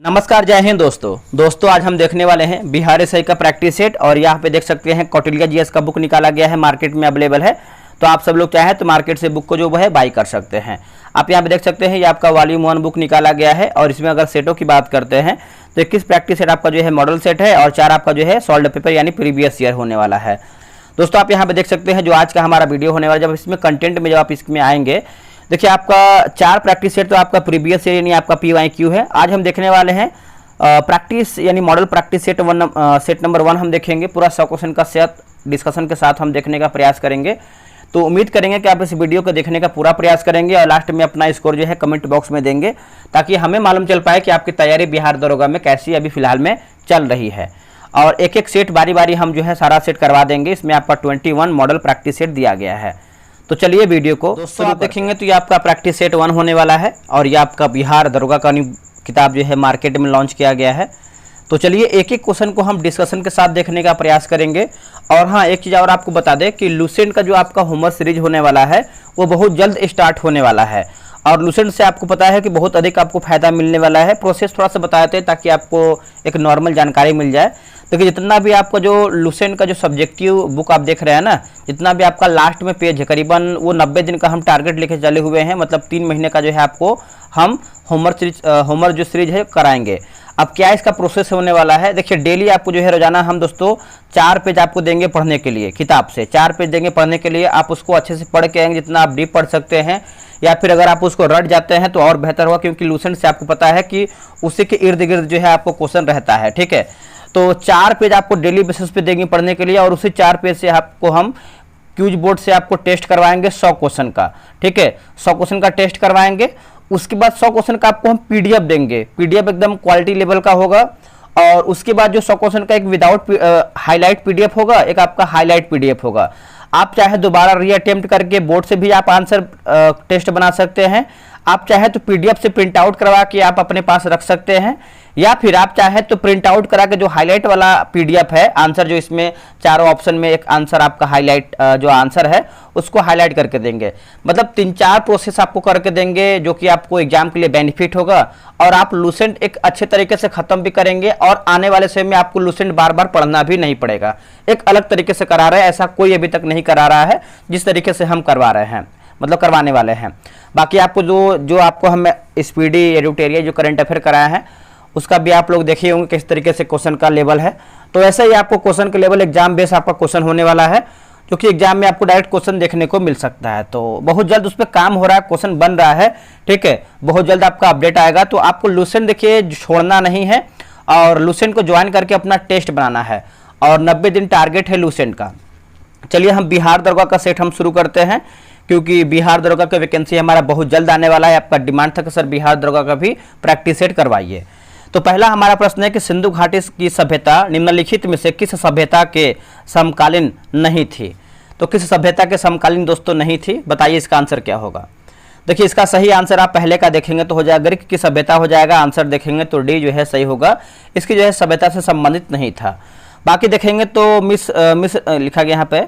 नमस्कार, जय हिंद दोस्तों आज हम देखने वाले हैं बिहार एसआई का प्रैक्टिस सेट। और यहाँ पे देख सकते हैं कौटिल्य जीएस का बुक निकाला गया है, मार्केट में अवेलेबल है। तो आप सब लोग चाहें तो मार्केट से बुक को जो है बाई कर सकते हैं। आप यहाँ पे देख सकते हैं ये आपका वॉल्यूम 1 बुक निकाला गया है। और इसमें अगर सेटों की बात करते हैं तो 21 प्रैक्टिस सेट आपका जो है मॉडल सेट है और 4 आपका जो है सॉल्व पेपर यानी प्रीवियस ईयर होने वाला है। दोस्तों आप यहाँ पे देख सकते हैं जो आज का हमारा वीडियो होने वाला है, जब इसमें कंटेंट में जब आप इसमें आएंगे, देखिए आपका 4 प्रैक्टिस सेट तो आपका प्रीवियस ईयर यानी आपका PYQ है। आज हम देखने वाले हैं प्रैक्टिस यानी मॉडल प्रैक्टिस सेट नंबर 1 हम देखेंगे। पूरा 100 क्वेश्चन का सेट डिस्कशन के साथ हम देखने का प्रयास करेंगे। तो उम्मीद करेंगे कि आप इस वीडियो को देखने का पूरा प्रयास करेंगे और लास्ट में अपना स्कोर जो है कमेंट बॉक्स में देंगे, ताकि हमें मालूम चल पाए कि आपकी तैयारी बिहार दरोगा में कैसी अभी फिलहाल में चल रही है। और एक एक सेट बारी बारी हम जो है सारा सेट करवा देंगे। इसमें आपका 21 मॉडल प्रैक्टिस सेट दिया गया है। तो चलिए वीडियो को दोस्तों आप देखेंगे तो ये आपका प्रैक्टिस सेट 1 होने वाला है। और ये आपका बिहार दरोगा का किताब जो है मार्केट में लॉन्च किया गया है। तो चलिए एक एक क्वेश्चन को हम डिस्कशन के साथ देखने का प्रयास करेंगे। और हाँ, एक चीज़ और आपको बता दें कि लुसेंट का जो आपका होमवर्क सीरीज होने वाला है वो बहुत जल्द स्टार्ट होने वाला है। और लुसेंट से आपको पता है कि बहुत अधिक आपको फायदा मिलने वाला है। प्रोसेस थोड़ा सा बता देते हैं ताकि आपको एक नॉर्मल जानकारी मिल जाए। देखिए जितना भी आपका जो लुसेंट का जो सब्जेक्टिव बुक आप देख रहे हैं ना, जितना भी आपका लास्ट में पेज है, करीबन वो 90 दिन का हम टारगेट लेके चले हुए हैं। मतलब 3 महीने का जो है आपको हम होमवर्क जो सीरीज है कराएंगे। अब क्या इसका प्रोसेस होने वाला है, देखिए डेली आपको जो है रोजाना हम दोस्तों 4 पेज आपको देंगे पढ़ने के लिए। किताब से 4 पेज देंगे पढ़ने के लिए। आप उसको अच्छे से पढ़ के आएंगे, जितना आप डीप पढ़ सकते हैं, या फिर अगर आप उसको रट जाते हैं तो और बेहतर होगा, क्योंकि लुसेंट से आपको पता है कि उसी के इर्द गिर्द जो है आपको क्वेश्चन रहता है। ठीक है, तो 4 पेज आपको डेली बेसिस पे देंगे पढ़ने के लिए। और उसी 4 पेज से आपको हम क्यूज बोर्ड से आपको टेस्ट करवाएंगे 100 क्वेश्चन का। ठीक है, 100 क्वेश्चन का टेस्ट करवाएंगे। उसके बाद 100 क्वेश्चन का आपको हम PDF देंगे। PDF एकदम क्वालिटी लेवल का होगा। और उसके बाद जो 100 क्वेश्चन का एक विदाउट हाईलाइट PDF होगा, एक आपका हाईलाइट PDF होगा। आप चाहे दोबारा रीअटेम्प्ट करके बोर्ड से भी आप आंसर टेस्ट बना सकते हैं। आप चाहे तो PDF से प्रिंट आउट करवा के आप अपने पास रख सकते हैं, या फिर आप चाहे तो प्रिंट आउट करा के जो हाईलाइट वाला PDF है आंसर, जो इसमें चारों ऑप्शन में एक आंसर आपका हाईलाइट जो आंसर है उसको हाईलाइट करके देंगे। मतलब 3-4 प्रोसेस आपको करके देंगे, जो कि आपको एग्जाम के लिए बेनिफिट होगा। और आप लुसेंट एक अच्छे तरीके से खत्म भी करेंगे। और आने वाले समय में आपको लुसेंट बार बार पढ़ना भी नहीं पड़ेगा। एक अलग तरीके से करा रहे हैं, ऐसा कोई अभी तक नहीं करा रहा है जिस तरीके से हम करवा रहे हैं, मतलब करवाने वाले हैं। बाकी आपको जो आपको हम स्पीडी एडिटोरियल जो करंट अफेयर कराया है उसका भी आप लोग देखिए होंगे किस तरीके से क्वेश्चन का लेवल है। तो ऐसे ही आपको क्वेश्चन का लेवल एग्जाम बेस आपका क्वेश्चन होने वाला है, जो कि एग्जाम में आपको डायरेक्ट क्वेश्चन देखने को मिल सकता है। तो बहुत जल्द उस पर काम हो रहा है, क्वेश्चन बन रहा है। ठीक है, बहुत जल्द आपका अपडेट आएगा। तो आपको लुसेंट देखिए छोड़ना नहीं है और लुसेंट को ज्वाइन करके अपना टेस्ट बनाना है। और 90 दिन टारगेट है लुसेंट का। चलिए हम बिहार दरोगा का सेट हम शुरू करते हैं, क्योंकि बिहार दरोगा का वैकेंसी हमारा बहुत जल्द आने वाला है। आपका डिमांड था कि सर बिहार दरोगा का भी प्रैक्टिस सेट करवाइए। तो पहला हमारा प्रश्न है कि सिंधु घाटी की सभ्यता निम्नलिखित में से किस सभ्यता के समकालीन नहीं थी। तो किस सभ्यता के समकालीन दोस्तों नहीं थी, बताइए इसका आंसर क्या होगा। देखिए इसका सही आंसर आप पहले का देखेंगे तो हो जाएगा ग्रीक की सभ्यता हो जाएगा। आंसर देखेंगे तो डी जो है सही होगा, इसकी जो है सभ्यता से संबंधित नहीं था। बाकी देखेंगे तो मिस्र लिखा गया यहाँ पे,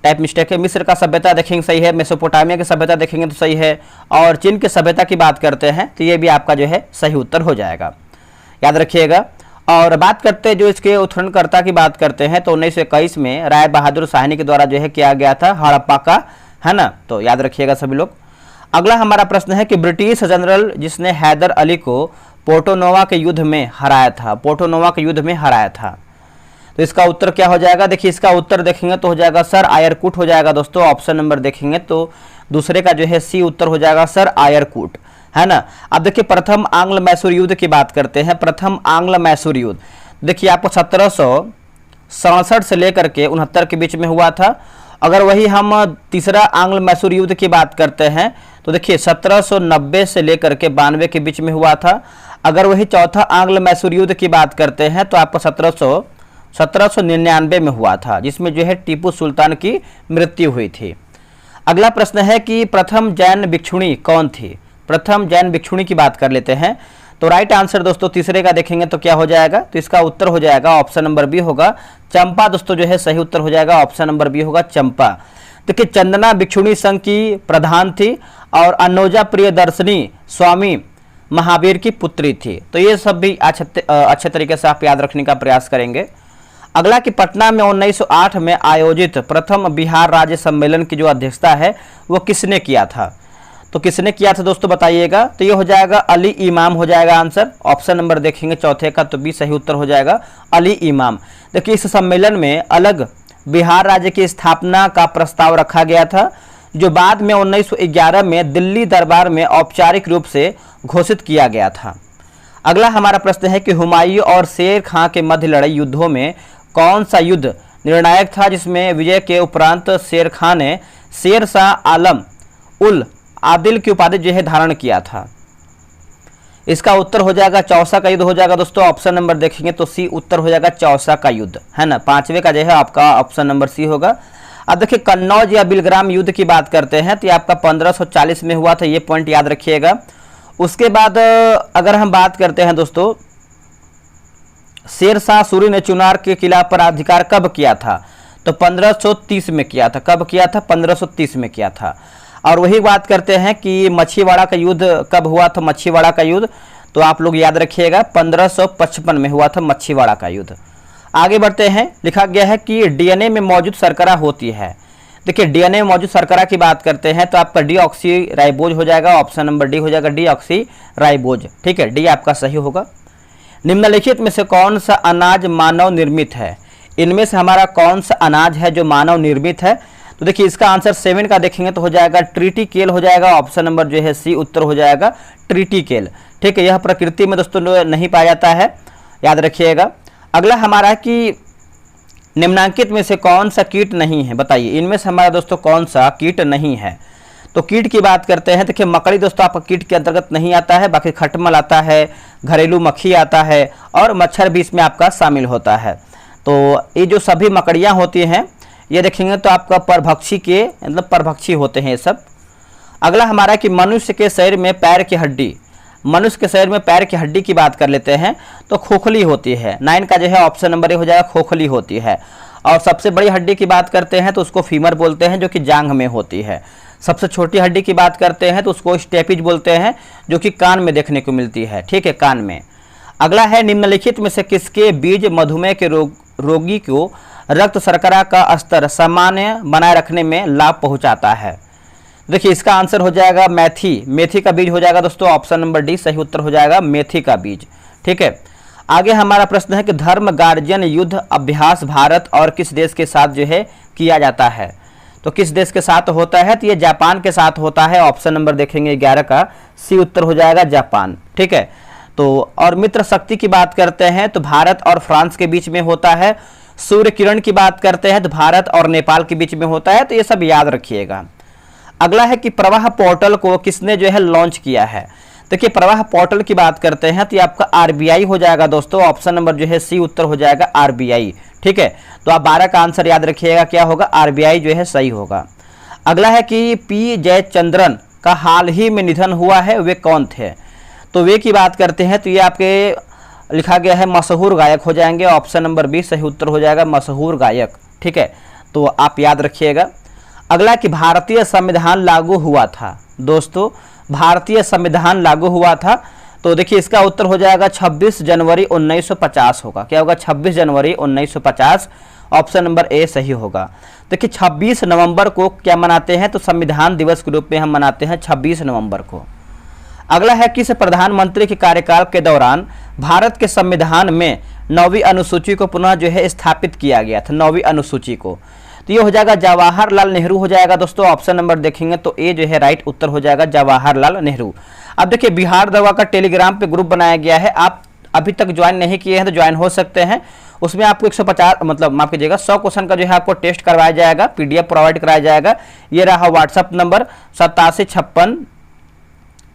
टाइप मिस्टेक है। मिस्र का सभ्यता देखेंगे सही है। मेसोपोटामिया की सभ्यता देखेंगे तो सही है। और चीन की सभ्यता की बात करते हैं तो ये भी आपका जो है सही उत्तर हो जाएगा, याद रखिएगा। और बात करते हैं जो इसके उत्खननकर्ता की बात करते हैं तो 1921 में राय बहादुर साहनी के द्वारा जो है किया गया था हड़प्पा का, है ना। तो याद रखिएगा सभी लोग। अगला हमारा प्रश्न है कि ब्रिटिश जनरल जिसने हैदर अली को पोर्टोनोवा के युद्ध में हराया था, पोर्टोनोवा के युद्ध में हराया था। तो इसका उत्तर क्या हो जाएगा, देखिए इसका उत्तर देखेंगे तो हो जाएगा सर आयरकुट हो जाएगा दोस्तों। ऑप्शन नंबर देखेंगे तो दूसरे का जो है सी उत्तर हो जाएगा सर आयरकुट, है ना। अब देखिए प्रथम आंग्ल मैसूर युद्ध की बात करते हैं। प्रथम आंग्ल मैसूर युद्ध देखिए आपको 1767 से लेकर के 69 के बीच में हुआ था। अगर वही हम तीसरा आंग्ल मैसूर युद्ध की बात करते हैं तो देखिए 1790 से लेकर के 92 के बीच में हुआ था। अगर वही चौथा आंग्ल मैसूर युद्ध की बात करते हैं तो आपको 1799 में हुआ था, जिसमें जो है टीपू सुल्तान की मृत्यु हुई थी। अगला प्रश्न है कि प्रथम जैन भिक्षुणी कौन थी। प्रथम जैन भिक्षुणी की बात कर लेते हैं। तो राइट आंसर दोस्तों तीसरे का देखेंगे तो क्या हो जाएगा, तो इसका उत्तर हो जाएगा ऑप्शन नंबर बी होगा चंपा। दोस्तों जो है सही उत्तर हो जाएगा ऑप्शन नंबर बी होगा चंपा। देखिए चंदना भिक्षुणी संघ की प्रधान थी और अनोजा प्रियदर्शनी स्वामी महावीर की पुत्री थी। तो ये सब भी अच्छे तरीके से आप याद रखने का प्रयास करेंगे। अगला कि पटना में 1908 में आयोजित प्रथम बिहार राज्य सम्मेलन की जो अध्यक्षता है वो किसने किया था? तो किसने किया था दोस्तों बताइएगा। तो ये हो जाएगा अली इमाम हो जाएगा आंसर। ऑप्शन नंबर देखेंगे चौथे का तो बी सही उत्तर हो जाएगा अली इमाम। देखिए इस सम्मेलन में अलग बिहार राज्य की स्थापना का प्रस्ताव रखा गया था, जो बाद में 1911 में दिल्ली दरबार में औपचारिक रूप से घोषित किया गया था। अगला हमारा प्रश्न है कि हुमायूं और शेर खां के मध्य लड़े युद्धों में कौन सा युद्ध निर्णायक था, जिसमें विजय के उपरांत शेर खां ने शेर शाह आलम उल आदिल की उपाधि जो है धारण किया था? इसका उत्तर हो जाएगा चौसा का युद्ध हो जाएगा दोस्तों। ऑप्शन नंबर देखेंगे तो सी उत्तर हो जाएगा चौसा का युद्ध, है ना। पांचवे का जो है आपका ऑप्शन नंबर सी होगा। अब देखिए कन्नौज या बिलग्राम युद्ध की बात करते हैं तो ये आपका 1540 में हुआ था, ये पॉइंट याद रखिएगा। उसके बाद अगर हम बात करते हैं दोस्तों, शेर शाह सूरी ने चुनार के किला पर अधिकार कब किया था? तो 1530 में किया था। कब किया था? 1530 में किया था। और वही बात करते हैं कि मच्छीवाड़ा का युद्ध कब हुआ था? मच्छीवाड़ा का युद्ध तो आप लोग याद रखिएगा 1555 में हुआ था मच्छीवाड़ा का युद्ध। आगे बढ़ते हैं, लिखा गया है कि डीएनए में मौजूद शर्करा होती है। देखिए डीएनए में मौजूद शर्करा की बात करते हैं तो आपका डीऑक्सी राइबोज हो जाएगा। ऑप्शन नंबर डी हो जाएगा डीऑक्सी राइबोज, ठीक है, डी आपका सही होगा। निम्नलिखित में से कौन सा अनाज मानव निर्मित है? इनमें से हमारा कौन सा अनाज है जो मानव निर्मित है? तो देखिए इसका आंसर 7 का देखेंगे तो हो जाएगा ट्रिटिकेल हो जाएगा। ऑप्शन नंबर जो है सी उत्तर हो जाएगा ट्रिटिकेल, ठीक है। यह प्रकृति में दोस्तों नहीं पाया जाता है, याद रखिएगा। अगला हमारा है कि निम्नांकित में से कौन सा कीट नहीं है? बताइए इनमें से हमारा दोस्तों कौन सा कीट नहीं है? तो कीट की बात करते हैं, देखिए मकड़ी दोस्तों आपका कीट के अंतर्गत नहीं आता है, बाकी खटमल आता है, घरेलू मक्खी आता है और मच्छर भी इसमें आपका शामिल होता है। तो ये जो सभी मकड़ियाँ होती हैं ये देखेंगे तो आपका परभक्षी के मतलब परभक्षी होते हैं ये सब। अगला हमारा कि मनुष्य के शरीर में पैर की हड्डी, मनुष्य के शरीर में पैर की हड्डी की बात कर लेते हैं तो खोखली होती है। 9 का जो है ऑप्शन नंबर ए हो जाएगा खोखली होती है। और सबसे बड़ी हड्डी की बात करते हैं तो उसको फीमर बोलते हैं जो कि जांघ में होती है। सबसे छोटी हड्डी की बात करते हैं तो उसको स्टेपिज बोलते हैं जो कि कान में देखने को मिलती है, ठीक है, कान में। अगला है निम्नलिखित में से किसके बीज मधुमेह के रोगी को रक्त शर्करा का स्तर सामान्य बनाए रखने में लाभ पहुंचाता है? देखिए इसका आंसर हो जाएगा मेथी, मेथी का बीज हो जाएगा दोस्तों। ऑप्शन नंबर डी सही उत्तर हो जाएगा मेथी का बीज, ठीक है। आगे हमारा प्रश्न है कि धर्म गार्जियन युद्ध अभ्यास भारत और किस देश के साथ जो है किया जाता है? तो किस देश के साथ होता है? तो ये जापान के साथ होता है। ऑप्शन नंबर देखेंगे 11 का सी उत्तर हो जाएगा जापान, ठीक है। तो और मित्र शक्ति की बात करते हैं तो भारत और फ्रांस के बीच में होता है। सूर्य किरण की बात करते हैं तो भारत और नेपाल के बीच में होता है। तो ये सब याद रखिएगा। अगला है कि प्रवाह पोर्टल को किसने जो है लॉन्च किया है? देखिए प्रवाह पोर्टल की बात करते हैं तो ये आपका आरबीआई हो जाएगा दोस्तों। ऑप्शन नंबर जो है सी उत्तर हो जाएगा आरबीआई, ठीक है। तो आप 12 का आंसर याद रखिएगा, क्या होगा? आरबीआई जो है सही होगा। अगला है कि पी जयचंद्रन का हाल ही में निधन हुआ है, वे कौन थे? तो वे की बात करते हैं तो ये आपके लिखा गया है मशहूर गायक हो जाएंगे। ऑप्शन नंबर बी सही उत्तर हो जाएगा मशहूर गायक, ठीक है। तो आप याद रखिएगा। अगला कि भारतीय संविधान लागू हुआ था दोस्तों, भारतीय संविधान लागू हुआ था तो देखिए इसका उत्तर हो जाएगा 26 जनवरी 1950 होगा। क्या होगा? 26 जनवरी 1950। ऑप्शन नंबर ए सही होगा। देखिए 26 नवंबर को क्या मनाते हैं? तो संविधान दिवस के रूप में हम मनाते हैं 26 नवंबर को। अगला है किस प्रधानमंत्री के कार्यकाल के दौरान भारत के संविधान में 9वीं अनुसूची को पुनः जो है स्थापित किया गया था? 9वीं अनुसूची को तो ये हो जाएगा जवाहरलाल नेहरू हो जाएगा दोस्तों। ऑप्शन नंबर देखेंगे तो ए जो है राइट उत्तर हो जाएगा जवाहरलाल नेहरू। अब देखिए बिहार दवा का टेलीग्राम पे ग्रुप बनाया गया है, आप अभी तक ज्वाइन नहीं किए हैं तो ज्वाइन हो सकते हैं। उसमें आपको 150 मतलब माफ कीजिएगा 100 क्वेश्चन का जो है आपको टेस्ट करवाया जाएगा, पीडीएफ प्रोवाइड कराया जाएगा। ये रहा व्हाट्सअप नंबर 8756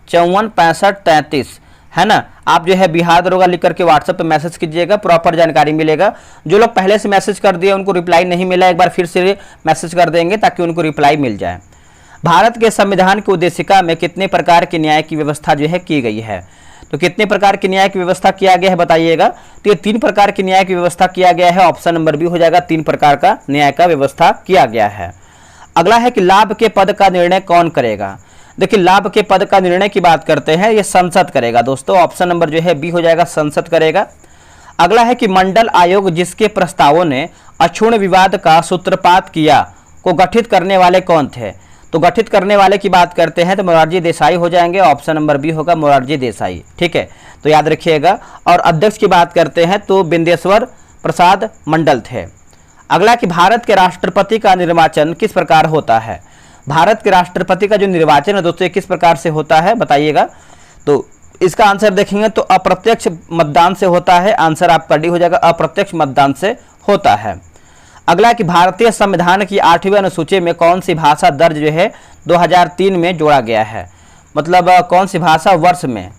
54 65 33, है ना। आप जो है बिहार दरोगा लिख करके व्हाट्सएप पे मैसेज कीजिएगा, प्रॉपर जानकारी मिलेगा। जो लोग पहले से मैसेज कर दिए उनको रिप्लाई नहीं मिला, एक बार फिर से मैसेज कर देंगे ताकि उनको रिप्लाई मिल जाए। भारत के संविधान की उद्देशिका में कितने प्रकार के न्याय की व्यवस्था जो है की गई है? तो कितने प्रकार की न्याय की व्यवस्था किया गया है बताइएगा? तो ये 3 प्रकार की न्याय की व्यवस्था किया गया है। ऑप्शन नंबर बी हो जाएगा 3 प्रकार का न्याय का व्यवस्था किया गया है। अगला है कि लाभ के पद का निर्णय कौन करेगा? देखिए लाभ के पद का निर्णय की बात करते हैं, ये संसद करेगा दोस्तों। ऑप्शन नंबर जो है बी हो जाएगा, संसद करेगा। अगला है कि मंडल आयोग जिसके प्रस्तावों ने अक्षुण्ण विवाद का सूत्रपात किया को गठित करने वाले कौन थे? तो गठित करने वाले की बात करते हैं तो मोरारजी देसाई हो जाएंगे। ऑप्शन नंबर बी होगा, मोरारजी देसाई। ठीक है, तो याद रखिएगा। और अध्यक्ष की बात करते हैं तो बिंदेश्वर प्रसाद मंडल थे। अगला कि भारत के राष्ट्रपति का निर्वाचन किस प्रकार होता है? भारत के राष्ट्रपति का जो निर्वाचन है दोस्तों किस प्रकार से होता है बताइएगा। तो इसका आंसर देखेंगे तो अप्रत्यक्ष मतदान से होता है। आंसर आपका डी हो जाएगा, अप्रत्यक्ष मतदान से होता है। अगला कि भारतीय संविधान की 8वीं अनुसूची में कौन सी भाषा दर्ज जो है 2003 में जोड़ा गया है? मतलब कौन सी भाषा वर्ष में?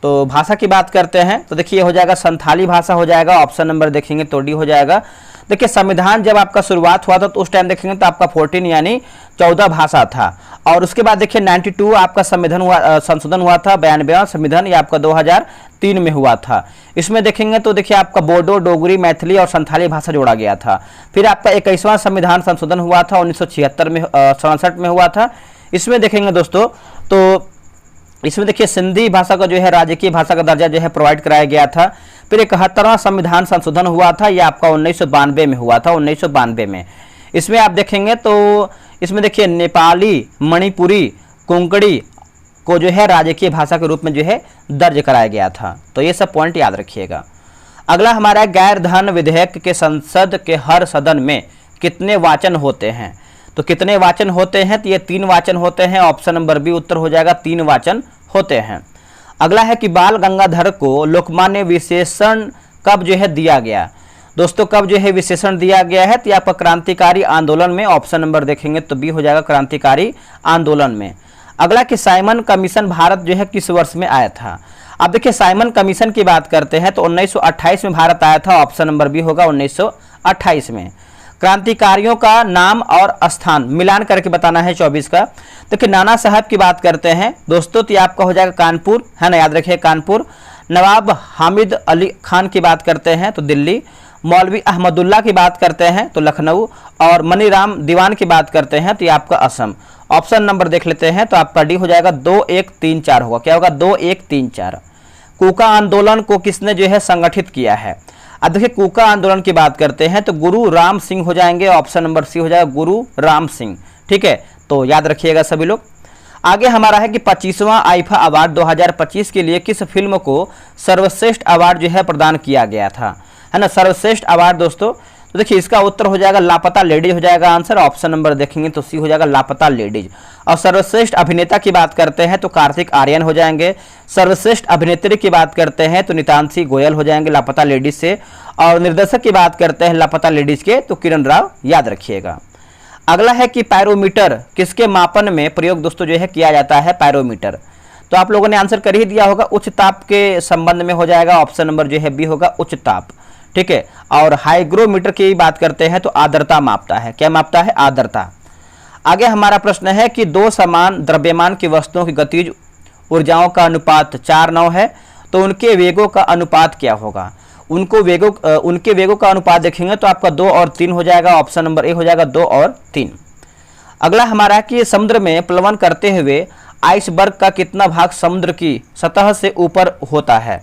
तो भाषा की बात करते हैं तो देखिए हो जाएगा संथाली भाषा हो जाएगा। ऑप्शन नंबर देखेंगे तो डी हो जाएगा। देखिए संविधान जब आपका शुरुआत हुआ था तो उस टाइम देखेंगे तो आपका 14 यानी 14 भाषा था। और उसके बाद देखिए 92 आपका संशोधन हुआ था, 92वां संविधान, ये आपका 2003 में हुआ था। इसमें देखेंगे तो देखिए आपका बोडो, डोगरी, मैथिली और संथाली भाषा जोड़ा गया था। फिर आपका 21वां संविधान संशोधन हुआ था 1976 में, 67 में हुआ था। इसमें देखेंगे दोस्तों तो इसमें देखिए सिंधी भाषा का जो है राजकीय भाषा का दर्जा जो है प्रोवाइड कराया गया था। फिर 71वां संविधान संशोधन हुआ था, यह आपका 1992 में हुआ था, 1992 में। इसमें आप देखेंगे तो इसमें देखिए नेपाली, मणिपुरी, कोंकणी को जो है राजकीय भाषा के रूप में जो है दर्ज कराया गया था। तो ये सब पॉइंट याद रखिएगा। अगला हमारा गैर धन विधेयक के संसद के हर सदन में कितने वाचन होते हैं? तो कितने वाचन होते हैं? तो ये 3 वाचन होते हैं। ऑप्शन नंबर बी उत्तर हो जाएगा, 3 वाचन होते हैं। अगला है कि बाल गंगाधर को लोकमान्य विशेषण कब जो है दिया गया? दोस्तों कब जो है विशेषण दिया गया है? तो आपका क्रांतिकारी आंदोलन में। ऑप्शन नंबर देखेंगे तो बी हो जाएगा, क्रांतिकारी आंदोलन में। अगला कि साइमन कमीशन भारत जो है किस वर्ष में आया था? अब देखिए साइमन कमीशन की बात करते हैं तो 1928 में भारत आया था। ऑप्शन नंबर बी होगा, 1928 में। क्रांतिकारियों का नाम और स्थान मिलान करके बताना है 24 का। देखिए नाना साहब की बात करते हैं दोस्तों तो ये आपका हो जाएगा कानपुर, है ना, याद रखिए कानपुर। नवाब हामिद अली खान की बात करते हैं तो दिल्ली। मौलवी अहमदुल्ला की बात करते हैं तो लखनऊ। और मनीराम दीवान की बात करते हैं तो ये आपका असम। ऑप्शन नंबर देख लेते हैं तो आपका डी हो जाएगा, 2 1 3 4 होगा। क्या होगा? 2 1 3 4। कूका आंदोलन को किसने जो है संगठित किया है? अब देखिए कूका आंदोलन की बात करते हैं तो गुरु राम सिंह हो जाएंगे। ऑप्शन नंबर सी हो जाएगा, गुरु राम सिंह। ठीक है, तो याद रखिएगा सभी लोग। आगे हमारा है कि 25वां आईफा अवार्ड 2025 के लिए किस फिल्म को सर्वश्रेष्ठ अवार्ड जो है प्रदान किया गया था, है ना, सर्वश्रेष्ठ अवार्ड दोस्तों। तो देखिए इसका उत्तर हो जाएगा लापता लेडीज हो जाएगा आंसर। ऑप्शन नंबर देखेंगे तो सी हो जाएगा, लापता लेडीज। और सर्वश्रेष्ठ अभिनेता की बात करते हैं तो कार्तिक आर्यन हो जाएंगे। सर्वश्रेष्ठ अभिनेत्री की बात करते हैं तो नितांशी गोयल हो जाएंगे लापता लेडीज से। और निर्देशक की बात करते हैं लापता लेडीज के तो किरण राव, याद रखिएगा। अगला है कि पायरोमीटर किसके मापन में प्रयोग दोस्तों जो है किया जाता है? पायरोमीटर तो आप लोगों ने आंसर कर ही दिया होगा, उच्च ताप के संबंध में हो जाएगा। ऑप्शन नंबर जो है बी होगा, उच्च ताप। ठीक है, और हाइग्रोमीटर की बात करते हैं तो आर्द्रता मापता है। क्या मापता है? आर्द्रता। आगे हमारा प्रश्न है कि 2 समान द्रव्यमान की वस्तुओं की गतिज ऊर्जाओं का अनुपात 4:9 है तो उनके वेगों का अनुपात क्या होगा? उनके वेगों का अनुपात देखेंगे तो आपका 2 और 3 हो जाएगा। ऑप्शन नंबर ए हो जाएगा, 2 और 3। अगला हमारा है कि समुद्र में प्लवन करते हुए आइसबर्ग का कितना भाग समुद्र की सतह से ऊपर होता है?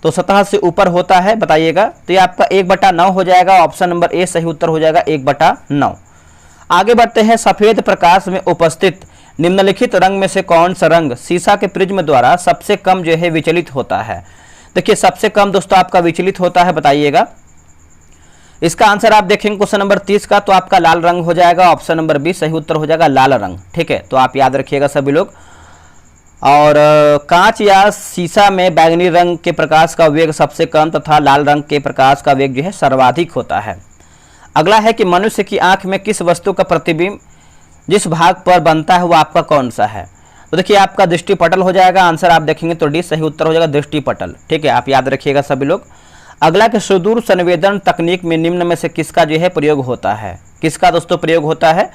तो सतह से ऊपर होता है बताइएगा। तो ये आपका 1/9 हो जाएगा। ऑप्शन नंबर ए सही उत्तर हो जाएगा, 1/9। आगे बढ़ते हैं, सफेद प्रकाश में उपस्थित निम्नलिखित रंग में से कौन सा रंग शीशा के प्रिज्म द्वारा सबसे कम जो है विचलित होता है? देखिए सबसे कम दोस्तों आपका विचलित होता है, बताइएगा। इसका आंसर आप देखेंगे क्वेश्चन नंबर 30 का तो आपका लाल रंग हो जाएगा। ऑप्शन नंबर बी सही उत्तर हो जाएगा, लाल रंग। ठीक है, तो आप याद रखिएगा सभी लोग। और कांच या शीशा में बैगनी रंग के प्रकाश का वेग सबसे कम तथा लाल रंग के प्रकाश का वेग जो है सर्वाधिक होता है। अगला है कि मनुष्य की आंख में किस वस्तु का प्रतिबिंब जिस भाग पर बनता है वो आपका कौन सा है? तो देखिए आपका दृष्टिपटल हो जाएगा। आंसर आप देखेंगे तो डी सही उत्तर हो जाएगा, दृष्टिपटल। ठीक है, आप याद रखिएगा सभी लोग। अगला कि सुदूर संवेदन तकनीक में निम्न में से किसका जो है प्रयोग होता है? किसका दोस्तों प्रयोग होता है?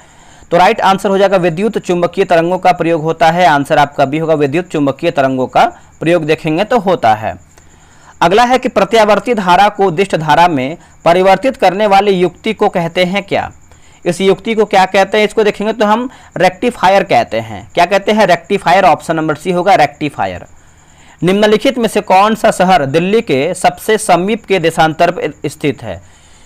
तो राइट आंसर हो जाएगा, विद्युत चुंबकीय तरंगों का प्रयोग होता है। आंसर आपका बी होगा, विद्युत चुंबकीय तरंगों का प्रयोग देखेंगे तो होता है। अगला है कि प्रत्यावर्ती धारा को उद्दिष्ट धारा में परिवर्तित करने वाली युक्ति को कहते हैं क्या? इस युक्ति को क्या कहते हैं, इसको देखेंगे तो हम रेक्टिफायर कहते हैं। क्या कहते हैं, रेक्टिफायर। ऑप्शन नंबर सी होगा रेक्टिफायर। निम्नलिखित में से कौन सा शहर दिल्ली के सबसे समीप के देशांतर पर स्थित है?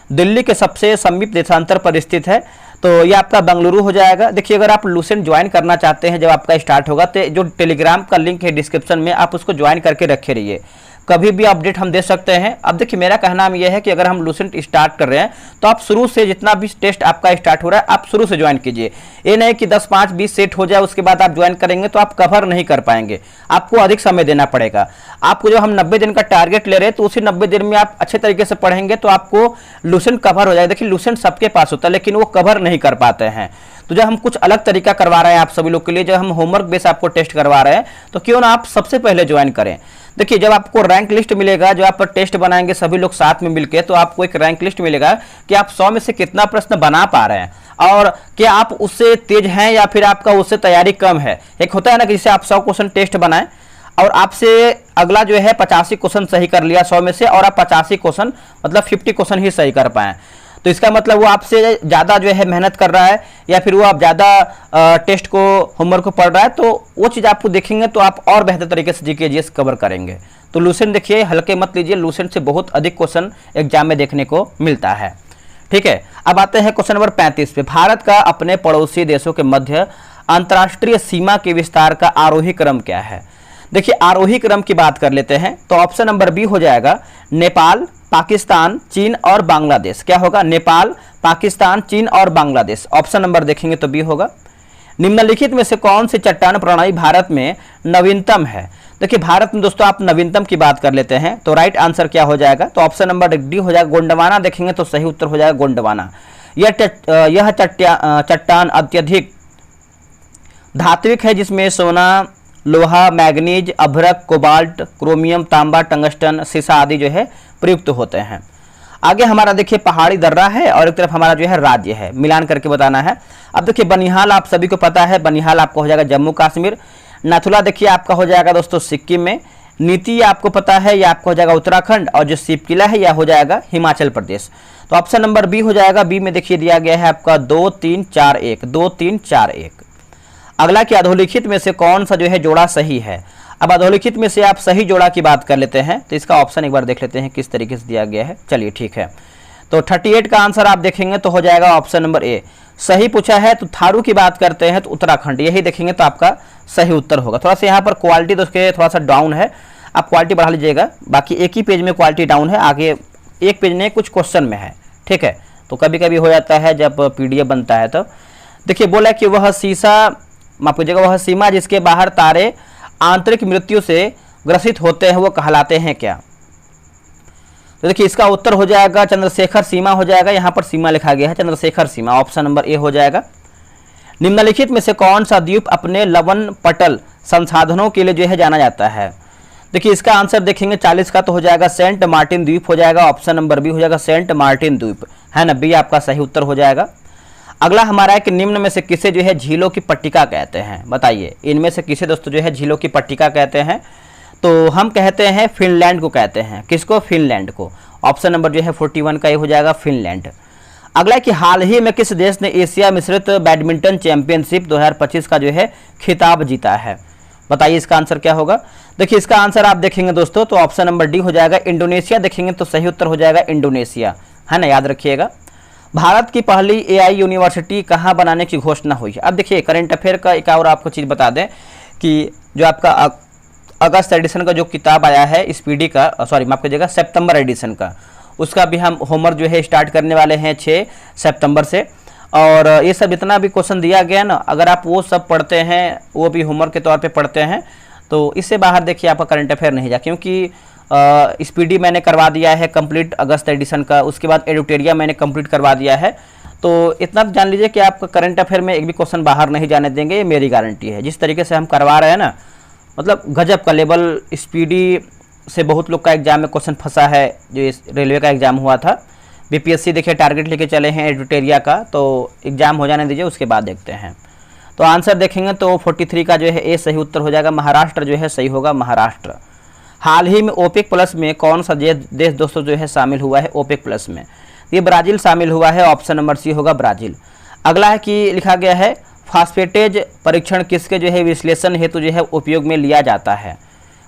दिल्ली के सबसे समीप देशांतर पर स्थित है, तो ये आपका बेंगलुरु हो जाएगा। देखिए अगर आप लूसेंट ज्वाइन करना चाहते हैं जब आपका स्टार्ट होगा, तो जो टेलीग्राम का लिंक है डिस्क्रिप्शन में, आप उसको ज्वाइन करके रखे रहिए, कभी भी अपडेट हम दे सकते हैं। अब देखिए मेरा कहना यह है कि अगर हम लूसेंट स्टार्ट कर रहे हैं तो आप शुरू से जितना भी टेस्ट आपका स्टार्ट हो रहा है आप शुरू से ज्वाइन कीजिए। ये नहीं कि 10, 5, 20 सेट हो जाए उसके बाद आप ज्वाइन करेंगे तो आप कवर नहीं कर पाएंगे, आपको अधिक समय देना पड़ेगा। आपको जो हम 90 दिन का टारगेट ले रहे हैं तो उसी 90 दिन में आप अच्छे तरीके से पढ़ेंगे तो आपको लूसेंट कवर हो जाएगा। देखिए लूसेंट सबके पास होता है लेकिन वो कवर नहीं कर पाते हैं। तो जब हम कुछ अलग तरीका करवा रहे हैं आप सभी लोग के लिए, जब हम होमवर्क बेस आपको टेस्ट करवा रहे हैं, तो क्यों ना आप सबसे पहले ज्वाइन करें। देखिए जब आपको रैंक लिस्ट मिलेगा, जो आप टेस्ट बनाएंगे सभी लोग साथ में मिलकर, तो आपको एक रैंक लिस्ट मिलेगा कि आप 100 में से कितना प्रश्न बना पा रहे हैं और क्या आप उससे तेज हैं या फिर आपका उससे तैयारी कम है। एक होता है ना कि जैसे आप 100 क्वेश्चन टेस्ट बनाएं और आपसे अगला जो है 85 क्वेश्चन सही कर लिया 100 में से, और आप 85 क्वेश्चन मतलब 50 क्वेश्चन ही सही कर पाएं, तो इसका मतलब वो आपसे ज़्यादा जो है मेहनत कर रहा है या फिर वो आप ज़्यादा टेस्ट को होमवर्क को पढ़ रहा है, तो वो चीज़ आपको देखेंगे तो आप और बेहतर तरीके से जीके जीएस कवर करेंगे। तो लूसेंट देखिए हल्के मत लीजिए, लूसेंट से बहुत अधिक क्वेश्चन एग्जाम में देखने को मिलता है। ठीक है, अब आते हैं क्वेश्चन नंबर 35 पे। भारत का अपने पड़ोसी देशों के मध्य अंतर्राष्ट्रीय सीमा के विस्तार का आरोही क्रम क्या है? देखिए आरोही क्रम की बात कर लेते हैं तो ऑप्शन नंबर बी हो जाएगा नेपाल, पाकिस्तान, चीन और बांग्लादेश। क्या होगा? नेपाल, पाकिस्तान, चीन और बांग्लादेश। ऑप्शन नंबर देखेंगे तो बी होगा। निम्नलिखित में से कौन सी चट्टान प्रणाली भारत में नवीनतम है? देखिए भारत में दोस्तों आप नवीनतम की बात कर लेते हैं तो राइट आंसर क्या हो जाएगा? तो ऑप्शन नंबर डी हो जाएगा गोंडवाना। देखेंगे तो सही उत्तर हो जाएगा गोंडवाना। यह चट्टान अत्यधिक धात्विक है जिसमें सोना, लोहा, मैग्नीज, अभ्रक, कोबाल्ट, क्रोमियम, तांबा, टंगस्टन, सीसा आदि जो है प्रयुक्त होते हैं। आगे हमारा देखिए पहाड़ी दर्रा है और एक तरफ हमारा जो है राज्य है, मिलान करके बताना है। अब देखिए बनिहाल आप सभी को पता है, बनिहाल आपका हो जाएगा जम्मू कश्मीर। नाथुला देखिए आपका हो जाएगा दोस्तों सिक्किम में। नीति आपको पता है यह आपका हो जाएगा उत्तराखंड, और जो शिव किला है यह हो जाएगा हिमाचल प्रदेश। तो ऑप्शन नंबर बी हो जाएगा। बी में देखिए दिया गया है आपका 2, 3, 4, 1, 2, 3, 4, 1। अगला कि अधोलिखित में से कौन सा जो है जोड़ा सही है? अब अधोलिखित में से आप सही जोड़ा की बात कर लेते हैं तो इसका ऑप्शन एक बार देख लेते हैं किस तरीके से दिया गया है। चलिए ठीक है, तो 38 का आंसर आप देखेंगे तो हो जाएगा ऑप्शन नंबर ए। सही पूछा है तो थारू की बात करते हैं तो उत्तराखंड, यही देखेंगे तो आपका सही उत्तर होगा। थोड़ा सा यहाँ पर क्वालिटी दोस्तों थोड़ा सा डाउन है, आप क्वालिटी बढ़ा लीजिएगा। बाकी एक ही पेज में क्वालिटी डाउन है, आगे एक पेज में कुछ क्वेश्चन में है। ठीक है, तो कभी कभी हो जाता है जब PDF बनता है। तो देखिए बोला कि वह शीशा, माफ कीजिएगा, वह सीमा जिसके बाहर तारे आंतरिक मृत्यु से ग्रसित होते हैं वो कहलाते हैं क्या? तो देखिए इसका उत्तर हो जाएगा चंद्रशेखर सीमा हो जाएगा। यहाँ पर सीमा लिखा गया है चंद्रशेखर सीमा, ऑप्शन नंबर ए हो जाएगा। निम्नलिखित में से कौन सा द्वीप अपने लवण पटल संसाधनों के लिए जो है जाना जाता है? देखिए इसका आंसर देखेंगे 40 का तो हो जाएगा सेंट मार्टिन द्वीप हो जाएगा। ऑप्शन नंबर बी हो जाएगा सेंट मार्टिन द्वीप, है ना, बी आपका सही उत्तर हो जाएगा। अगला हमारा है कि निम्न में से किसे जो है झीलों की पट्टिका कहते हैं? बताइए इनमें से किसे दोस्तों जो है झीलों की पट्टिका कहते हैं? तो हम कहते हैं फिनलैंड को कहते हैं। किसको? फिनलैंड को। ऑप्शन नंबर जो है 41 का ये हो जाएगा फिनलैंड। अगला कि हाल ही में किस देश ने एशिया मिश्रित बैडमिंटन चैंपियनशिप 2025 का जो है खिताब जीता है? बताइए इसका आंसर क्या होगा? देखिए इसका आंसर आप देखेंगे दोस्तों तो ऑप्शन नंबर डी हो जाएगा इंडोनेशिया। देखेंगे तो सही उत्तर हो जाएगा इंडोनेशिया, है ना, याद रखिएगा। भारत की पहली AI यूनिवर्सिटी कहाँ बनाने की घोषणा हुई है? अब देखिए करंट अफेयर का एक और आपको चीज़ बता दें कि जो आपका अगस्त एडिशन का जो किताब आया है SPD का, सॉरी माफ कीजिएगा सितंबर एडिशन का, उसका भी हम होमवर्क जो है स्टार्ट करने वाले हैं 6 सितंबर से। और ये सब जितना भी क्वेश्चन दिया गया ना, अगर आप वो सब पढ़ते हैं, वो भी होमवर्क के तौर पे पढ़ते हैं, तो इससे बाहर देखिए आपका करंट अफेयर नहीं जा, क्योंकि SPD मैंने करवा दिया है कंप्लीट अगस्त एडिशन का, उसके बाद एडुटेरिया मैंने कंप्लीट करवा दिया है। तो इतना जान लीजिए कि आप करंट अफेयर में एक भी क्वेश्चन बाहर नहीं जाने देंगे, ये मेरी गारंटी है। जिस तरीके से हम करवा रहे हैं ना, मतलब गजब का लेवल। SPD से बहुत लोग का एग्जाम में क्वेश्चन फंसा है, जो इस रेलवे का एग्जाम हुआ था। BPSC देखिए टारगेट लेके चले हैं एडुटेरिया का, तो एग्जाम हो जाने दीजिए, उसके बाद देखते हैं। तो आंसर देखेंगे तो 43 का जो है ए सही उत्तर हो जाएगा। महाराष्ट्र जो है सही होगा, महाराष्ट्र। हाल ही में OPEC प्लस में कौन सा देश दोस्तों जो है शामिल हुआ है OPEC प्लस में? ये ब्राज़ील शामिल हुआ है, ऑप्शन नंबर सी होगा ब्राज़ील। अगला है कि लिखा गया है फास्फेटेज परीक्षण किसके जो है विश्लेषण हेतु जो है उपयोग में लिया जाता है।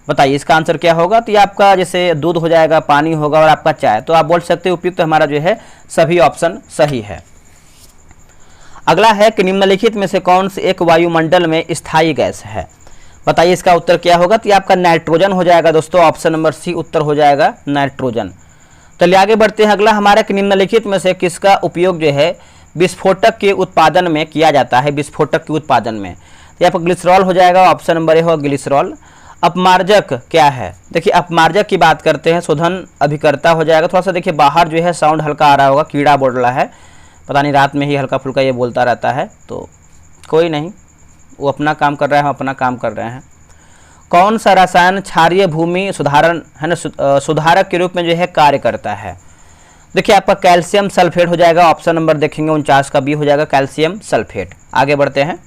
बताइए इसका आंसर क्या होगा। तो ये आपका जैसे दूध हो जाएगा, पानी होगा और आपका चाय, तो आप बोल सकते हो उपयुक्त हमारा जो है सभी ऑप्शन सही है। अगला है कि निम्नलिखित में से कौन सी एक वायुमंडल में स्थायी गैस है। बताइए इसका उत्तर क्या होगा। तो ये आपका नाइट्रोजन हो जाएगा दोस्तों, ऑप्शन नंबर सी उत्तर हो जाएगा नाइट्रोजन। चलिए आगे बढ़ते हैं। अगला हमारा कि निम्नलिखित में से किसका उपयोग जो है विस्फोटक के उत्पादन में किया जाता है। विस्फोटक के उत्पादन में तो यहाँ पर ग्लिसरॉल हो जाएगा, ऑप्शन नंबर ए होगा ग्लिसरॉल। अपमार्जक क्या है। देखिए अपमार्जक की बात करते हैं, शोधन अभिकर्ता हो जाएगा। थोड़ा सा देखिए बाहर जो है साउंड हल्का आ रहा होगा, कीड़ा बोल रहा है, पता नहीं रात में ही हल्का फुल्का ये बोलता रहता है, तो कोई नहीं, वो अपना काम कर रहा है, हम अपना काम कर रहे हैं। कौन सा रसायन क्षारीय भूमि सुधारण है ना सुधारक के रूप में जो है कार्य करता है। देखिए आपका कैल्शियम सल्फेट हो जाएगा, ऑप्शन नंबर देखेंगे 49 का बी हो जाएगा कैल्शियम सल्फेट। आगे बढ़ते हैं।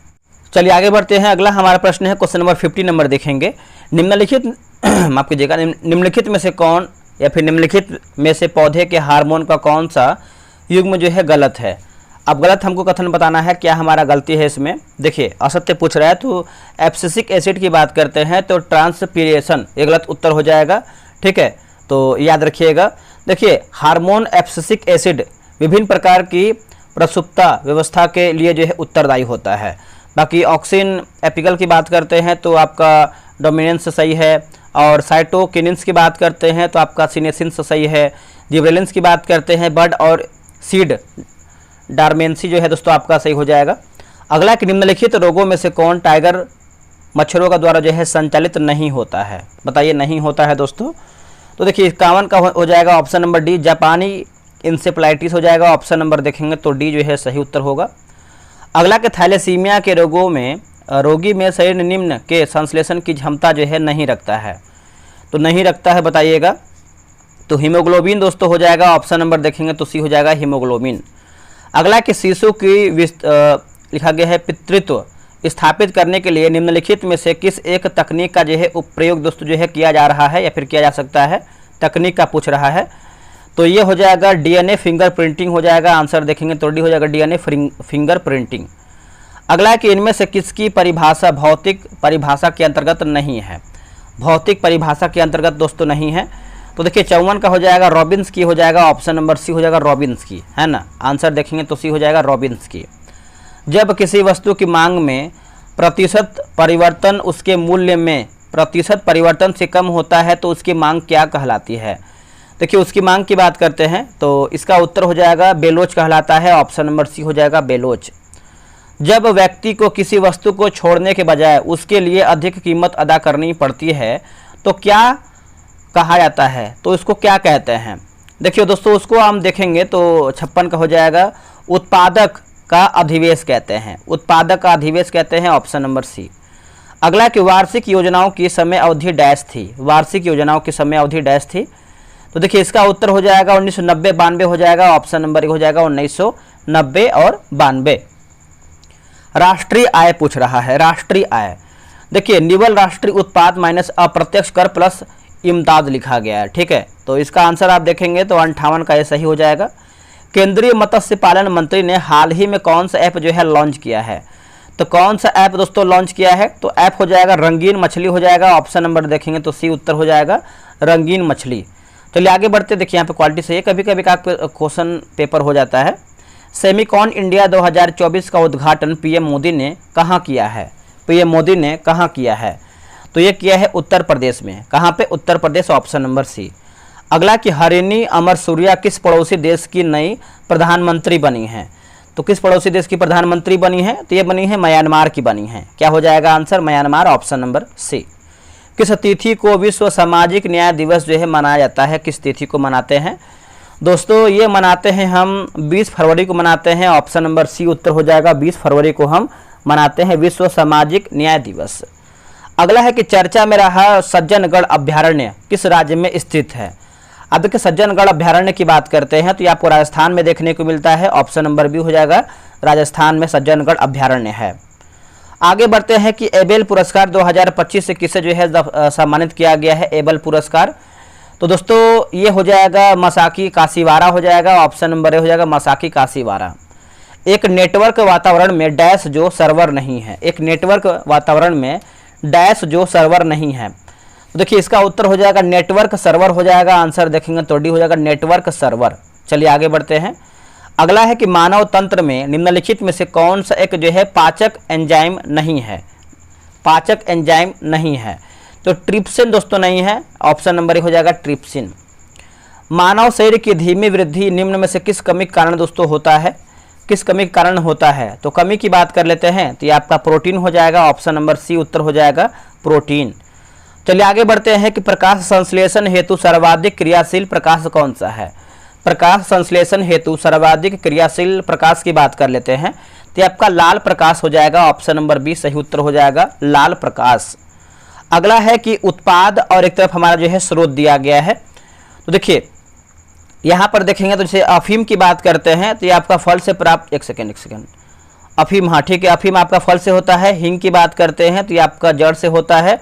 चलिए आगे बढ़ते हैं। अगला हमारा प्रश्न है क्वेश्चन नंबर 50 नंबर देखेंगे। निम्नलिखित माफ कीजिएगा, निम्नलिखित में से कौन या फिर निम्नलिखित में से पौधे के हार्मोन का कौन सा युग्म जो है गलत है। अब गलत हमको कथन बताना है, क्या हमारा गलती है इसमें। देखिए असत्य पूछ रहा है, तो एब्सिसिक एसिड की बात करते हैं तो ट्रांसपीरेशन ये गलत उत्तर हो जाएगा। ठीक है, तो याद रखिएगा। देखिए हार्मोन एब्सिसिक एसिड विभिन्न प्रकार की प्रसुप्ता व्यवस्था के लिए जो है उत्तरदायी होता है। बाकी ऑक्सिन एपिकल की बात करते हैं तो आपका डोमिनेंस सही है, और साइटोकिनिन्स की बात करते हैं तो आपका सिनेसिन्स सही है। जिब्रेलिन्स की बात करते हैं बर्ड और सीड डार्मेंसी जो है दोस्तों आपका सही हो जाएगा। अगला कि निम्नलिखित रोगों में से कौन टाइगर मच्छरों का द्वारा जो है संचालित नहीं होता है। बताइए नहीं होता है दोस्तों। तो देखिए 51 का हो जाएगा ऑप्शन नंबर डी जापानी इंसेफ्लाइटिस हो जाएगा, ऑप्शन नंबर देखेंगे तो डी जो है सही उत्तर होगा। अगला के थैलेसीमिया के रोगों में रोगी में शरीर निम्न के संश्लेषण की क्षमता जो है नहीं रखता है, तो नहीं रखता है बताइएगा। तो हीमोग्लोबिन दोस्तों हो जाएगा, ऑप्शन नंबर देखेंगे तो सी हो जाएगा हीमोग्लोबिन। अगला कि शिशु की लिखा गया है पितृत्व स्थापित करने के लिए निम्नलिखित में से किस एक तकनीक का जो है उपयोग दोस्तों जो है किया जा रहा है या फिर किया जा सकता है, तकनीक का पूछ रहा है। तो ये हो जाएगा डीएनए फिंगर प्रिंटिंग हो जाएगा, आंसर देखेंगे तो डी हो जाएगा डीएनए फिंगर प्रिंटिंग। अगला है कि इनमें से किसकी परिभाषा भौतिक परिभाषा के अंतर्गत नहीं है। भौतिक परिभाषा के अंतर्गत दोस्तों नहीं है। तो देखिए 54 का हो जाएगा रॉबिन्स की हो जाएगा, ऑप्शन नंबर सी हो जाएगा रॉबिन्स की, है ना, आंसर देखेंगे तो सी हो जाएगा रॉबिन्स की। जब किसी वस्तु की मांग में प्रतिशत परिवर्तन उसके मूल्य में प्रतिशत परिवर्तन से कम होता है तो उसकी मांग क्या कहलाती है। देखिए उसकी मांग की बात करते हैं तो इसका उत्तर हो जाएगा बेलोच कहलाता है, ऑप्शन नंबर सी हो जाएगा बेलोच। जब व्यक्ति को किसी वस्तु को छोड़ने के बजाय उसके लिए अधिक कीमत अदा करनी पड़ती है तो क्या कहा जाता है, तो इसको क्या कहते हैं। देखिए दोस्तों उसको हम देखेंगे तो 56 का हो जाएगा उत्पादक का अधिवेश कहते हैं, उत्पादक का अधिवेश कहते हैं, ऑप्शन नंबर सी। अगला कि वार्षिक योजनाओं की समय अवधि डैश थी, वार्षिक योजनाओं की समय अवधि डैश थी। तो देखिए इसका उत्तर हो जाएगा 1990 92 हो जाएगा, ऑप्शन नंबर ए हो जाएगा 1990 और 92। राष्ट्रीय आय पूछ रहा है, राष्ट्रीय आय। देखिए निवल राष्ट्रीय उत्पाद माइनस अप्रत्यक्ष कर प्लस इमदाद लिखा गया है, ठीक है। तो इसका आंसर आप देखेंगे तो 58 का ये सही हो जाएगा। केंद्रीय मत्स्य पालन मंत्री ने हाल ही में कौन सा ऐप जो है लॉन्च किया है, तो कौन सा ऐप दोस्तों लॉन्च किया है, तो ऐप हो जाएगा रंगीन मछली हो जाएगा, ऑप्शन नंबर देखेंगे तो सी उत्तर हो जाएगा रंगीन मछली। चलिए आगे बढ़ते, देखिए यहाँ पे क्वालिटी सही है, कभी कभी का क्वेश्चन पेपर हो जाता है। सेमिकॉन इंडिया 2024 का उद्घाटन पीएम मोदी ने कहाँ किया है, पीएम मोदी ने कहाँ किया है, तो ये किया है उत्तर प्रदेश में, कहाँ पे, उत्तर प्रदेश, ऑप्शन नंबर सी। अगला कि हरिणी अमर सूर्या किस पड़ोसी देश की नई प्रधानमंत्री बनी है, तो किस पड़ोसी देश की प्रधानमंत्री बनी है, तो ये बनी है म्यांमार की बनी है, क्या हो जाएगा answer Myanmar, option number C. किस तिथि को विश्व सामाजिक न्याय दिवस जो है मनाया जाता है, किस तिथि को मनाते हैं दोस्तों, ये मनाते हैं हम 20 फरवरी को मनाते हैं, ऑप्शन नंबर सी उत्तर हो जाएगा 20 फरवरी को हम मनाते हैं विश्व सामाजिक न्याय दिवस। अगला है कि चर्चा में रहा सज्जनगढ़ अभ्यारण्य किस राज्य में स्थित है। अब देखिए सज्जनगढ़ अभ्यारण्य की बात करते हैं तो ये आपको राजस्थान में देखने को मिलता है, ऑप्शन नंबर बी हो जाएगा राजस्थान में सज्जनगढ़ अभ्यारण्य है। आगे बढ़ते हैं कि एबेल पुरस्कार 2025 से किसे जो है सम्मानित किया गया है, एबेल पुरस्कार, तो दोस्तों ये हो जाएगा मसाकी काशीवारा हो जाएगा, ऑप्शन नंबर ए हो जाएगा मसाकी काशीवारा। एक नेटवर्क वातावरण में डैश जो सर्वर नहीं है, एक नेटवर्क वातावरण में डैश जो सर्वर नहीं है। तो देखिए इसका उत्तर हो जाएगा नेटवर्क सर्वर हो जाएगा, आंसर देखेंगे तो डी हो जाएगा नेटवर्क सर्वर। चलिए आगे बढ़ते हैं। अगला है कि मानव तंत्र में निम्नलिखित में से कौन सा एक जो है पाचक एंजाइम नहीं है, पाचक एंजाइम नहीं है। तो ट्रिप्सिन दोस्तों नहीं है, ऑप्शन नंबर 1 हो जाएगा ट्रिप्सिन। मानव शरीर की धीमी वृद्धि निम्न में से किस कमी के कारण दोस्तों होता है, किस कमी के कारण होता है। तो कमी की बात कर लेते हैं तो ये आपका प्रोटीन हो जाएगा, ऑप्शन नंबर सी उत्तर हो जाएगा प्रोटीन। चलिए आगे बढ़ते हैं कि प्रकाश संश्लेषण हेतु सर्वाधिक क्रियाशील प्रकाश कौन सा है। प्रकाश संश्लेषण हेतु सर्वाधिक क्रियाशील प्रकाश की बात कर लेते हैं तो आपका लाल प्रकाश हो जाएगा, ऑप्शन नंबर बी सही उत्तर हो जाएगा लाल प्रकाश। अगला है कि उत्पाद और एक तरफ हमारा जो है स्रोत दिया गया है। तो देखिए यहाँ पर देखेंगे तो जैसे अफीम की बात करते हैं तो ये आपका फल से प्राप्त, एक सेकेंड अफीम, हाँ ठीक है, अफीम आपका फल से होता है। हिंग की बात करते हैं तो ये आपका जड़ से होता है।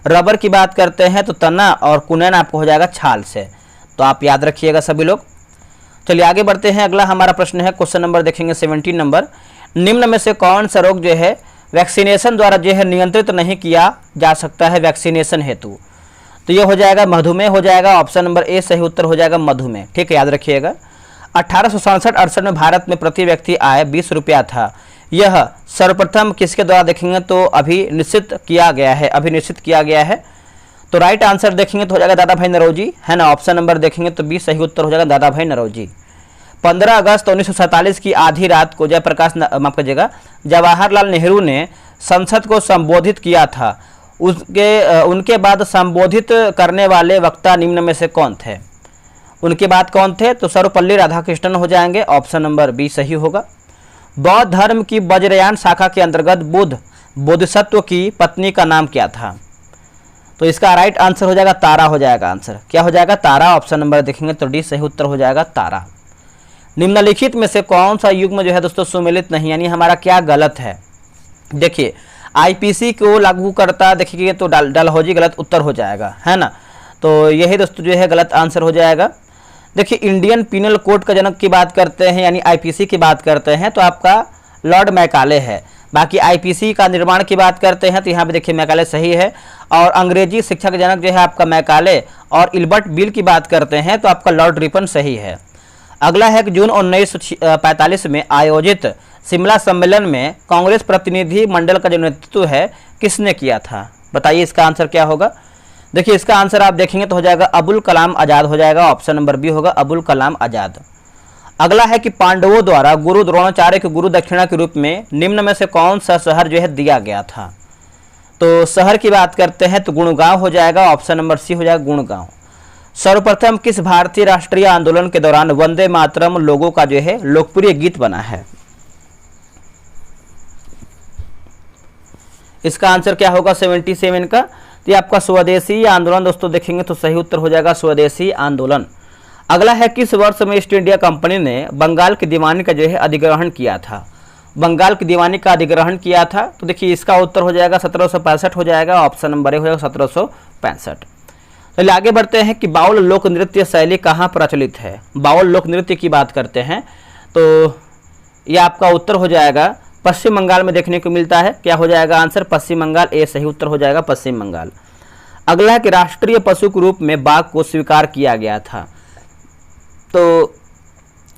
रबर की बात करते हैं तो तना, और कुनैन आपको हो जाएगा छाल से। तो आप याद रखिएगा सभी लोग। चलिए आगे बढ़ते हैं। अगला हमारा प्रश्न है, क्वेश्चन नंबर देखेंगे 17 नंबर। निम्न में से कौन सा रोग जो है वैक्सीनेशन द्वारा जो है नियंत्रित नहीं किया जा सकता है वैक्सीनेशन हेतु। तो ये हो जाएगा मधुमेह हो जाएगा, ऑप्शन नंबर ए सही उत्तर हो जाएगा मधुमेह। ठीक है, याद रखिएगा। 1867-68 में भारत में प्रति व्यक्ति आय 20 रुपया था। यह सर्वप्रथम किसके द्वारा देखेंगे तो अभी निश्चित किया गया है, अभी निश्चित किया गया है। तो राइट आंसर देखेंगे तो हो जाएगा दादा भाई नौरोजी, है ना, ऑप्शन नंबर देखेंगे तो बी सही उत्तर हो जाएगा दादा भाई नौरोजी। 15 अगस्त 1947 की आधी रात को जयप्रकाश, माफ कीजिएगा, जवाहरलाल नेहरू ने संसद को संबोधित किया था। उनके बाद संबोधित करने वाले वक्ता निम्न में से कौन थे। उनके बाद कौन थे तो सर्वपल्ली राधाकृष्णन हो जाएंगे, ऑप्शन नंबर बी सही होगा। बौद्ध धर्म की वज्रयान शाखा के अंतर्गत बुद्ध बोधिसत्व की पत्नी का नाम क्या था। तो इसका राइट आंसर हो जाएगा तारा हो जाएगा, आंसर क्या हो जाएगा तारा, ऑप्शन नंबर देखेंगे तो डी सही उत्तर हो जाएगा तारा। निम्नलिखित में से कौन सा युग्म जो है दोस्तों सुमेलित नहीं, यानी हमारा क्या गलत है। देखिए आईपीसी को लागू करता देखिए तो डलहौजी गलत उत्तर हो जाएगा, है ना। तो यही दोस्तों जो है गलत आंसर हो जाएगा। देखिए इंडियन पिनल कोड का जनक की बात करते हैं यानी आईपीसी की बात करते हैं तो आपका लॉर्ड मैकाले है। बाकी आईपीसी का निर्माण की बात करते हैं तो यहाँ पे देखिए मैकाले सही है। और अंग्रेजी शिक्षा के जनक जो है आपका मैकाले, और इल्बर्ट बिल की बात करते हैं तो आपका लॉर्ड रिपन सही है। अगला है कि जून 1945 में आयोजित शिमला सम्मेलन में कांग्रेस प्रतिनिधि मंडल का जो नेतृत्व है किसने किया था। बताइए इसका आंसर क्या होगा। देखिए इसका आंसर आप देखेंगे तो हो जाएगा अबुल कलाम आज़ाद हो जाएगा, ऑप्शन नंबर बी होगा अबुल कलाम आज़ाद। अगला है कि पांडवों द्वारा गुरु द्रोणाचार्य के गुरु दक्षिणा के रूप में निम्न में से कौन सा शहर जो है दिया गया था। तो शहर की बात करते हैं तो गुड़गांव हो जाएगा, ऑप्शन नंबर सी हो जाएगा गुड़गांव। सर्वप्रथम किस भारतीय राष्ट्रीय आंदोलन के दौरान वंदे मातरम लोगों का जो है लोकप्रिय गीत बना है। इसका आंसर क्या होगा 77 का। तो ये आपका स्वदेशी आंदोलन दोस्तों देखेंगे तो सही उत्तर हो जाएगा स्वदेशी आंदोलन। अगला है किस वर्ष में ईस्ट इंडिया कंपनी ने बंगाल की दीवानी का जो है अधिग्रहण किया था। बंगाल की दीवानी का अधिग्रहण किया था तो देखिए इसका उत्तर हो जाएगा 1765 हो जाएगा, ऑप्शन नंबर ए हो जाएगा 1765। चलिए आगे बढ़ते हैं कि बाउल लोक नृत्य शैली कहाँ प्रचलित है। बाउल लोक नृत्य की बात करते हैं तो यह आपका उत्तर हो जाएगा पश्चिम बंगाल में देखने को मिलता है। क्या हो जाएगा आंसर पश्चिम बंगाल, ए सही उत्तर हो जाएगा पश्चिम बंगाल। अगला है कि राष्ट्रीय पशु के रूप में बाघ को स्वीकार किया गया था। तो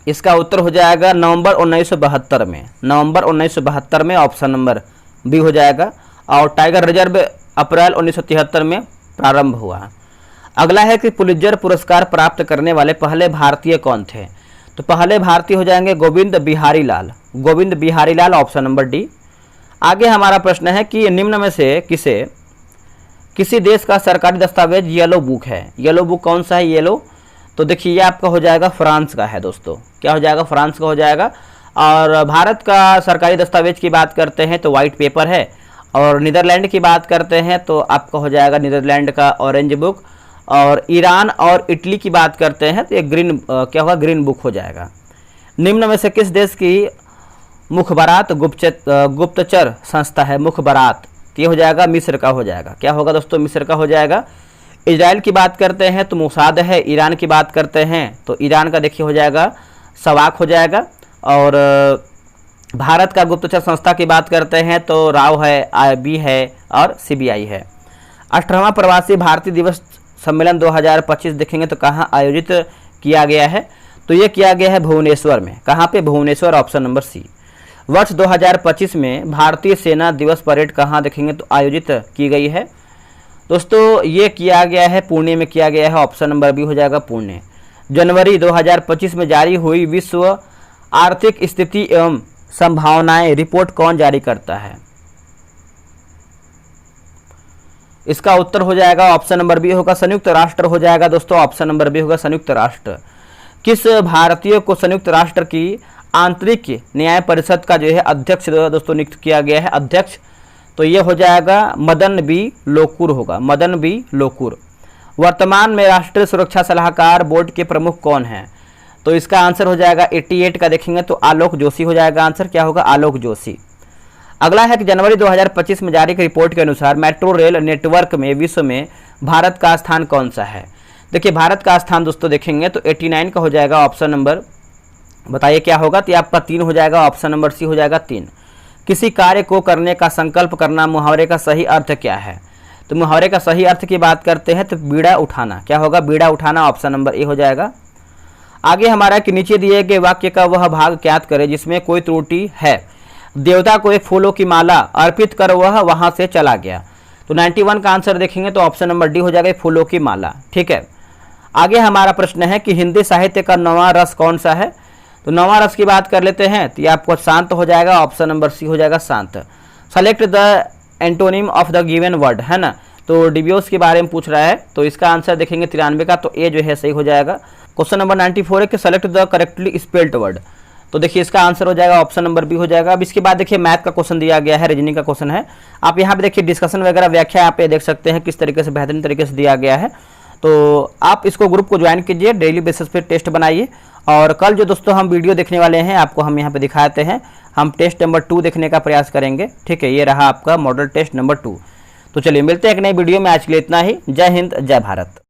इसका उत्तर हो जाएगा नवंबर 1972 में, नवंबर 1972 में, ऑप्शन नंबर बी हो जाएगा। और टाइगर रिजर्व अप्रैल 1973 में प्रारंभ हुआ। अगला है कि पुलित्जर पुरस्कार प्राप्त करने वाले पहले भारतीय कौन थे। तो पहले भारतीय हो जाएंगे गोविंद बिहारी लाल, गोविंद बिहारी लाल, ऑप्शन नंबर डी। आगे हमारा प्रश्न है कि निम्न में से किसी देश का सरकारी दस्तावेज येलो बुक है। येलो बुक कौन सा है येलो। तो देखिए ये आपका हो जाएगा फ्रांस का है दोस्तों। क्या हो जाएगा फ्रांस का हो जाएगा। और भारत का सरकारी दस्तावेज की बात करते हैं तो वाइट पेपर है। और नीदरलैंड की बात करते हैं तो आपका हो जाएगा नीदरलैंड का ऑरेंज बुक। और ईरान और इटली की बात करते हैं तो ये ग्रीन क्या होगा ग्रीन बुक हो जाएगा। निम्न में से किस देश की मुखबरात गुप्तचर संस्था है मुखबरात। ये हो जाएगा मिस्र का हो जाएगा। क्या होगा दोस्तों मिस्र का हो जाएगा। इजराइल की बात करते हैं तो मोसाद है। ईरान की बात करते हैं तो ईरान का देखिए हो जाएगा सवाक हो जाएगा। और भारत का गुप्तचर संस्था की बात करते हैं तो राव है, IB है और CBI है। 18वां प्रवासी भारतीय दिवस सम्मेलन 2025 देखेंगे तो कहाँ आयोजित किया गया है, तो ये किया गया है भुवनेश्वर में। कहाँ पे? Bhubaneswar, option number C. वर्ष 2025 में भारतीय सेना दिवस परेड कहाँ देखेंगे तो आयोजित की गई है दोस्तों, ये किया गया है पुणे में किया गया है, ऑप्शन नंबर बी हो जाएगा पुणे। जनवरी 2025 में जारी हुई विश्व आर्थिक स्थिति एवं संभावनाएं रिपोर्ट कौन जारी करता है? इसका उत्तर हो जाएगा ऑप्शन नंबर बी होगा संयुक्त राष्ट्र हो जाएगा दोस्तों, ऑप्शन नंबर बी होगा संयुक्त राष्ट्र। किस भारतीय को संयुक्त राष्ट्र की आंतरिक न्याय परिषद का जो है अध्यक्ष दोस्तों नियुक्त किया गया है अध्यक्ष? तो ये हो जाएगा मदन बी लोकुर होगा, मदन बी लोकुर। वर्तमान में राष्ट्रीय सुरक्षा सलाहकार बोर्ड के प्रमुख कौन हैं? तो इसका आंसर हो जाएगा 88 का देखेंगे तो आलोक जोशी हो जाएगा। आंसर क्या होगा? आलोक जोशी। अगला है कि जनवरी 2025 में जारी की रिपोर्ट के अनुसार मेट्रो रेल नेटवर्क में विश्व में भारत का स्थान कौन सा है? देखिए भारत का स्थान दोस्तों देखेंगे तो 89 का हो जाएगा, ऑप्शन नंबर बताइए क्या होगा? तो आपका 3 हो जाएगा, ऑप्शन नंबर सी हो जाएगा 3। किसी कार्य को करने का संकल्प करना मुहावरे का सही अर्थ क्या है? तो मुहावरे का सही अर्थ की बात करते हैं तो बीड़ा उठाना। क्या होगा? बीड़ा उठाना, ऑप्शन नंबर ए हो जाएगा। आगे हमारा कि नीचे दिए गए वाक्य का वह भाग ज्ञात करे जिसमें कोई त्रुटि है। देवता को एक फूलों की माला अर्पित कर वह वहां से चला गया। तो 91 का आंसर देखेंगे तो ऑप्शन नंबर डी हो जाएगा, फूलों की माला। ठीक है, आगे हमारा प्रश्न है कि हिंदी साहित्य का नौवां रस कौन सा है? तो नौवां रस की बात कर लेते हैं तो ये आपको शांत हो जाएगा, ऑप्शन नंबर सी हो जाएगा शांत। Select the antonym of the given word, है ना, तो डिबियोस के बारे में पूछ रहा है तो इसका आंसर देखेंगे 93 का, तो ए जो है सही हो जाएगा। क्वेश्चन नंबर 94 है कि select the correctly spelled word, तो देखिए इसका आंसर हो जाएगा ऑप्शन नंबर बी हो जाएगा। अब इसके बाद देखिए मैथ का क्वेश्चन दिया गया है, रीजनिंग का क्वेश्चन है। आप यहाँ पे देखिए डिस्कशन वगैरह व्याख्या आप देख सकते हैं किस तरीके से बेहतरीन तरीके से दिया गया है। तो आप इसको ग्रुप को ज्वाइन कीजिए, डेली बेसिस पे टेस्ट बनाइए। और कल जो दोस्तों हम वीडियो देखने वाले हैं आपको हम यहाँ पे दिखाते हैं, हम टेस्ट नंबर 2 देखने का प्रयास करेंगे। ठीक है, ये रहा आपका मॉडल टेस्ट नंबर 2। तो चलिए मिलते हैं एक नई वीडियो में, आज के लिए इतना ही। जय हिंद, जय भारत।